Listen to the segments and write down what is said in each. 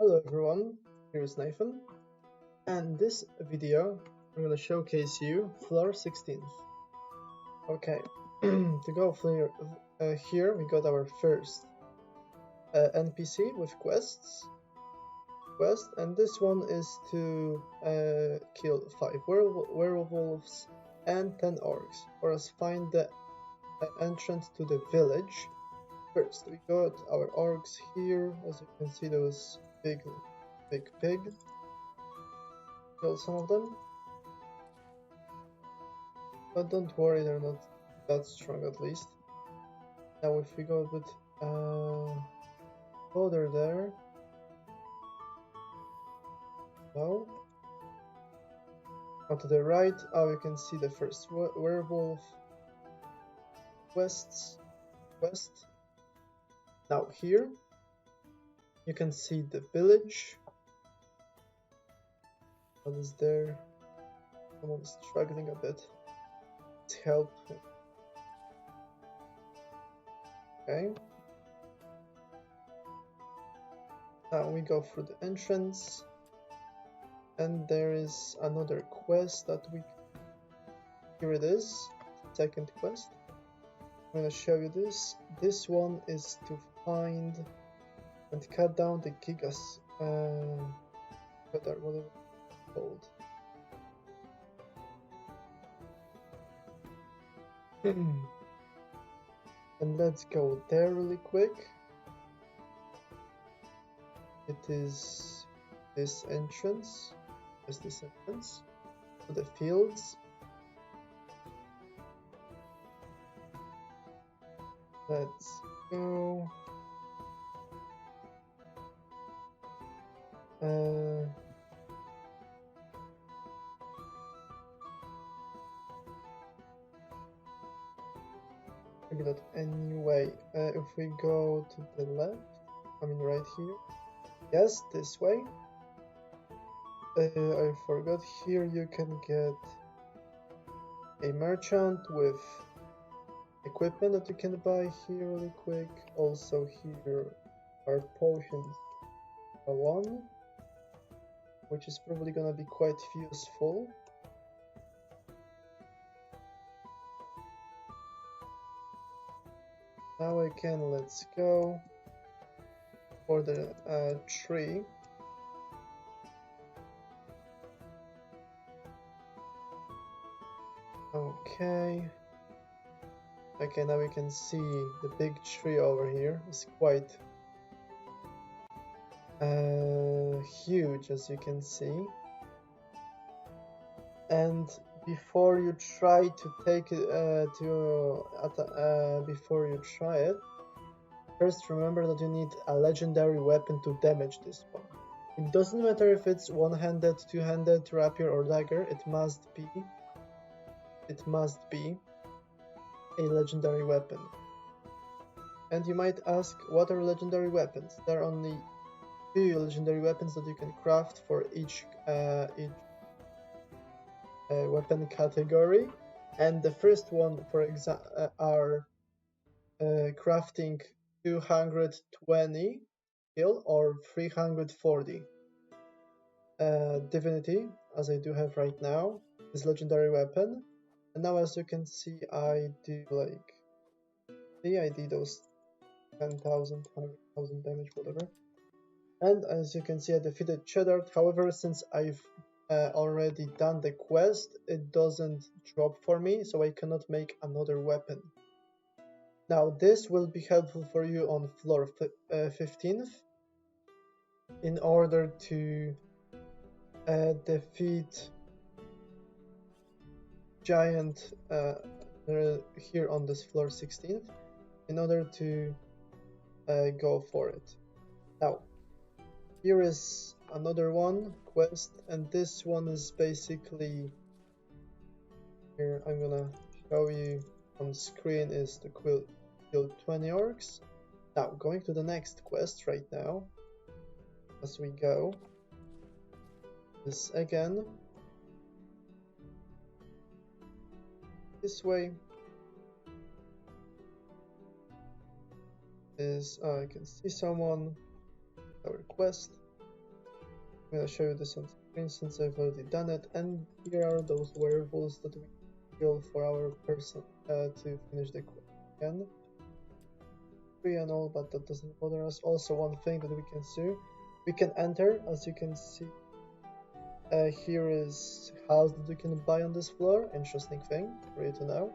Hello everyone, here is Nathan, and in this video I'm going to showcase you floor 16th. Okay, to go floor, here we got our first NPC with quest, and this one is to kill 5 werewolves and 10 orcs, for us find the entrance to the village. First, we got our orcs here, as you can see those big pig. Kill some of them. But don't worry, they're not that strong at least. Now if we go a bit further there. No. Now to the right, you can see the first werewolf quest. Now here you can see the village. What is there? Someone is struggling a bit. Let's help him. Okay. Now we go through the entrance, and there is another quest that we. Here it is, second quest. I'm gonna show you this. This one is to find and cut down the gigas. Whatever it's called. And let's go there really quick. It is this entrance. Just this entrance to the fields. Let's go. Maybe not anyway. If we go to the left, I mean right here. Yes, this way. I forgot, here you can get a merchant with equipment that you can buy here really quick. Also here are potions for one, which is probably gonna be quite useful. Now let's go for the tree. Okay, now we can see the big tree over here. It's quite huge, as you can see. And before you try to take it, before you try it, first remember that you need a legendary weapon to damage this one. It doesn't matter if it's one-handed, two-handed, rapier, or dagger. It must be a legendary weapon. And you might ask, what are legendary weapons? There are only 2 legendary weapons that you can craft for each weapon category, and the first one, for example, are crafting 220 skill or 340 divinity, as I do have right now, this legendary weapon. And now, as you can see, I do those 10,000, 100,000 damage, whatever. And as you can see, I defeated Cheddar. However, since I've already done the quest, it doesn't drop for me, so I cannot make another weapon. Now this will be helpful for you on floor 15th in order to defeat giant here on this floor 16th, in order to go for it. Now here is another one quest, and this one is basically, here I'm gonna show you on screen, is to kill 20 orcs. Now going to the next quest right now as we go. This again, this way is I can see someone, our quest. I'm gonna show you this on screen since I've already done it, and here are those werewolves that we kill for our person to finish the quest again. Free and all, but that doesn't bother us. Also, one thing that we can do, we can enter, as you can see. Here is house that you can buy on this floor. Interesting thing for you to know.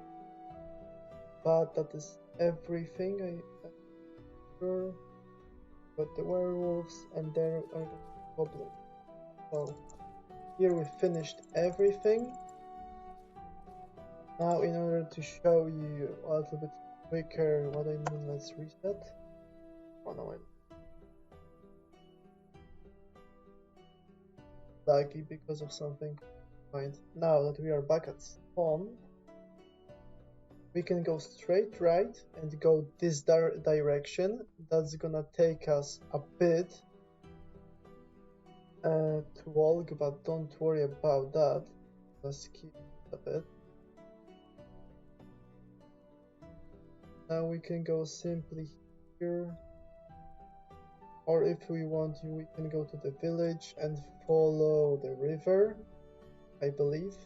But that is everything. I'm sure. Got the werewolves, and there are the goblins. So here we finished everything. Now, in order to show you a little bit quicker what I mean, let's reset. Oh no, laggy because of something. Right. Now that we are back at spawn, we can go straight right and go this direction. That's gonna take us a bit to walk, but don't worry about that. Let's skip a bit. Now we can go simply here, or if we want to, we can go to the village and follow the river, I believe.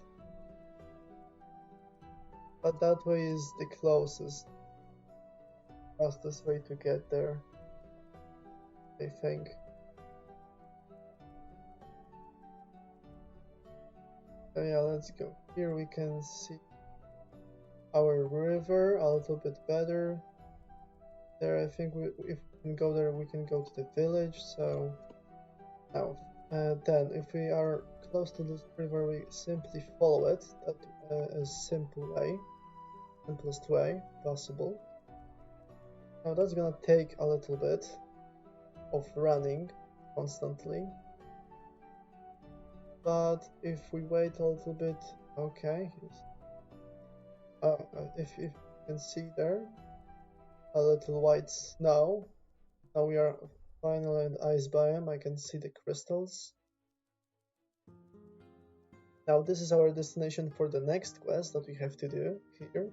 But that way is the closest, fastest way to get there, I think. So yeah, let's go. Here we can see our river a little bit better. There, I think if we can go there, we can go to the village. So now, then if we are close to this river, we simply follow it. That is simplest way possible. Now that's gonna take a little bit of running constantly, but if we wait a little bit, okay. If you can see there, a little white snow. Now we are finally in ice biome. I can see the crystals. Now this is our destination for the next quest that we have to do here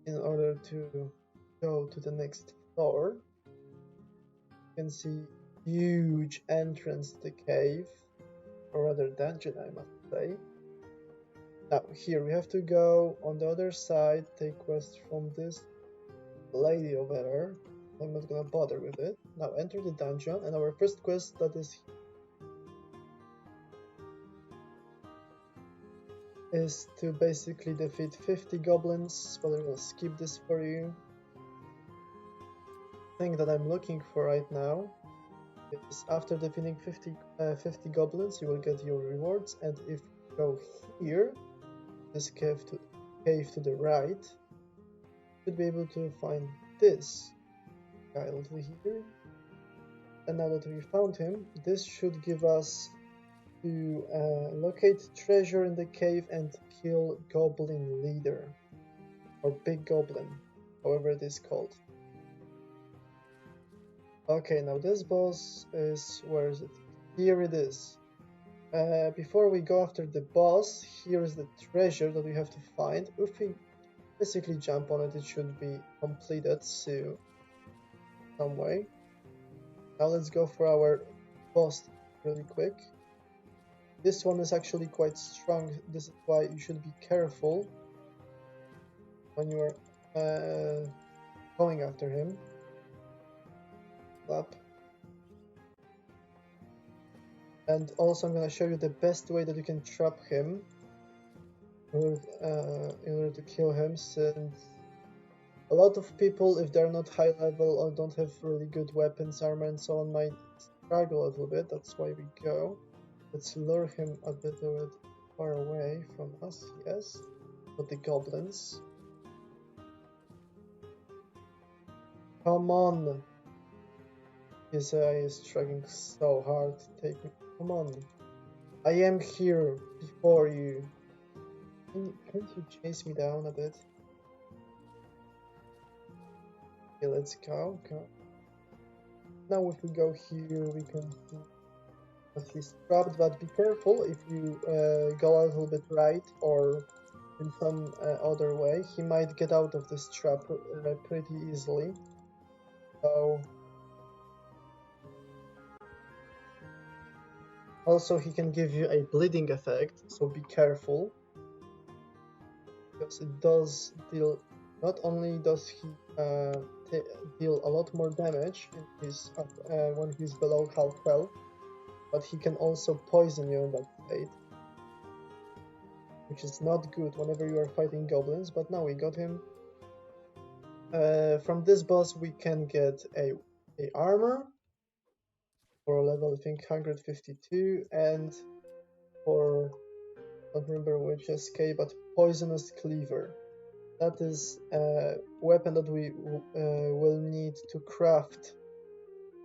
in order to go to the next floor. You can see huge entrance to the cave, or rather dungeon, I must say. Now here we have to go on the other side, take quest from this lady over there. I'm not gonna bother with it. Now enter the dungeon, and our first quest that is to basically defeat 50 goblins, but I will skip this for you. The thing that I'm looking for right now is after defeating 50 goblins, you will get your rewards, and if you go here, this cave to the right, you should be able to find this guy over here. And now that we found him, this should give us to locate treasure in the cave and kill goblin leader, or big goblin, however it is called. Okay, now this boss is, where is it? Here it is. Before we go after the boss, here is the treasure that we have to find. If we basically jump on it, it should be completed soon, some way. Now let's go for our boss really quick. This one is actually quite strong. This is why you should be careful when you are going after him. Up. And also I'm gonna show you the best way that you can trap him in order to kill him, since a lot of people, if they're not high level or don't have really good weapons, armor and so on, might struggle a little bit. That's why we go. Let's lure him a bit far away from us, yes. But the goblins. Come on! His eye is struggling so hard to take me. Come on. I am here before you. Can't you chase me down a bit? Okay, let's go. Now if we go here, we can see that he's trapped, but be careful if you go a little bit right or in some other way. He might get out of this trap pretty easily. So Also, he can give you a bleeding effect, so be careful, because it does deal. Not only does he deal a lot more damage in his when he's below half health, but he can also poison you in that state, which is not good whenever you are fighting goblins. But now we got him. From this boss we can get a armor for level, I think, 152, and for, I don't remember which SK, but poisonous cleaver. That is a weapon that we will need to craft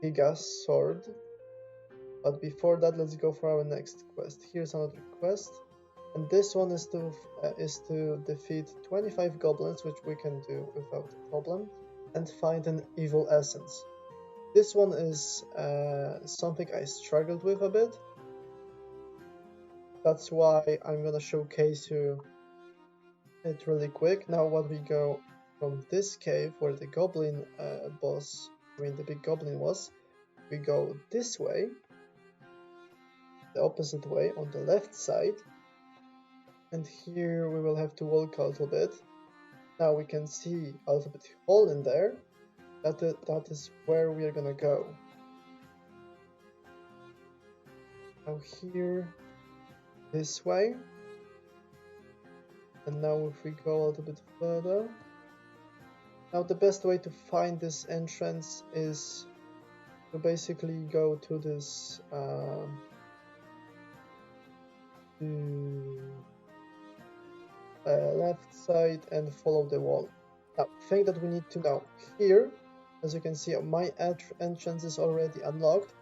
Giga's sword. But before that, let's go for our next quest. Here's another quest, and this one is to defeat 25 goblins, which we can do without a problem, and find an evil essence. This one is something I struggled with a bit. That's why I'm gonna showcase you it really quick. Now, when we go from this cave where the goblin boss, I mean the big goblin was, we go this way, the opposite way on the left side, and here we will have to walk a little bit. Now we can see a little bit hole in there. That is where we are gonna go. Now here, this way, and now if we go a little bit further. Now the best way to find this entrance is to basically go to this left side and follow the wall. Now, thing that we need to know here, as you can see, my entrance is already unlocked.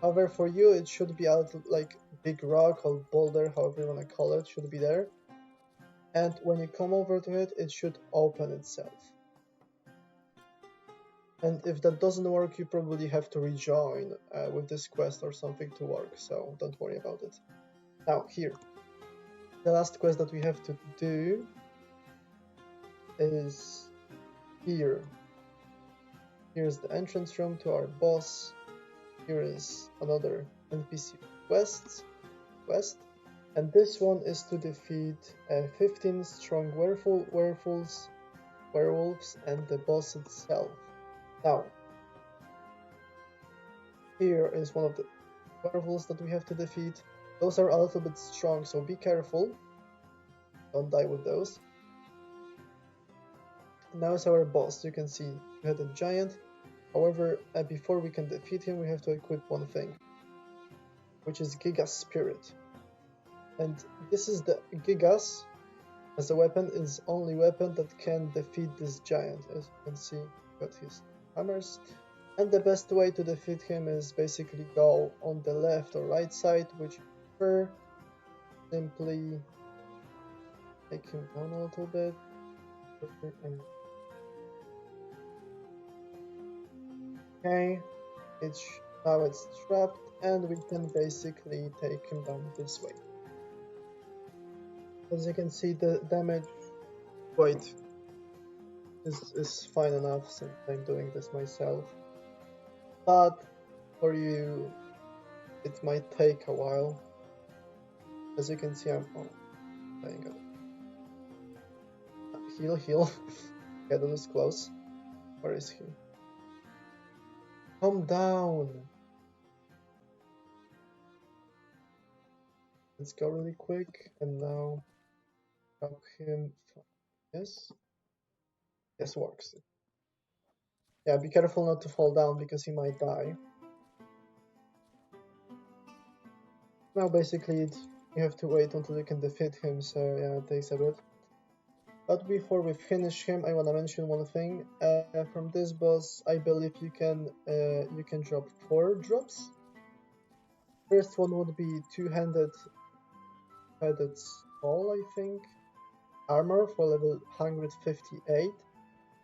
However, for you, it should be out like big rock or boulder, however you want to call it, should be there. And when you come over to it, it should open itself. And if that doesn't work, you probably have to rejoin with this quest or something to work, so don't worry about it. Now, here, the last quest that we have to do is here. Here's the entrance room to our boss. Here is another NPC quest, and this one is to defeat 15 strong werewolves, and the boss itself. Now, here is one of the werewolves that we have to defeat. Those are a little bit strong, so be careful. Don't die with those. Now is our boss. You can see we had a giant. However, before we can defeat him, we have to equip one thing, which is Giga's Spirit. And this is the Giga's, as a weapon, is only weapon that can defeat this giant. As you can see, got his hammers. And the best way to defeat him is basically go on the left or right side, which you prefer. Simply take him down a little bit. Okay, now it's trapped, and we can basically take him down this way. As you can see, the damage is fine enough since I'm doing this myself. But for you, it might take a while. As you can see, I'm dying out. Heal. Okay, that was close. Where is he? Calm down. Let's go really quick, and now drop him. Yes, works. Yeah, be careful not to fall down because he might die. Now basically you have to wait until you can defeat him, so yeah, it takes a bit. But before we finish him, I want to mention one thing. From this boss, I believe you can drop 4 drops. First one would be two-handed skull, I think. Armor for level 158.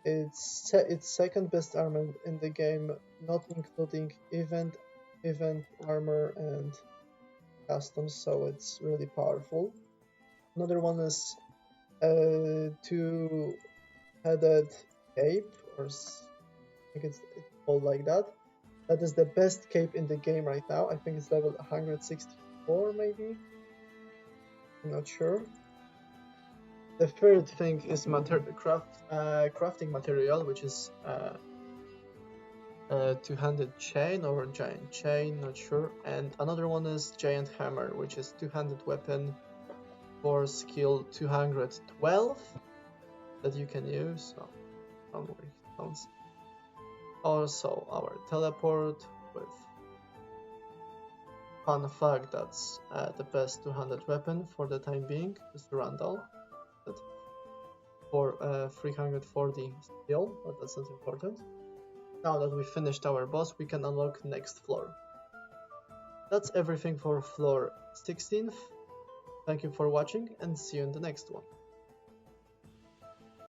It's second best armor in the game, not including event armor and customs, so it's really powerful. Another one is two-headed cape, or I think it's called like that. That is the best cape in the game right now. I think it's level 160. 4 maybe? I'm not sure. The third thing is crafting material, which is two-handed chain or giant chain, not sure. And another one is giant hammer, which is two-handed weapon for skill 212 that you can use. Oh, don't worry, sounds. Also, our teleport with fun fact that's the best two-handed weapon for the time being is Randall. For 340 skill, but that's not important. Now that we finished our boss, we can unlock next floor. That's everything for floor 16th. Thank you for watching and see you in the next one.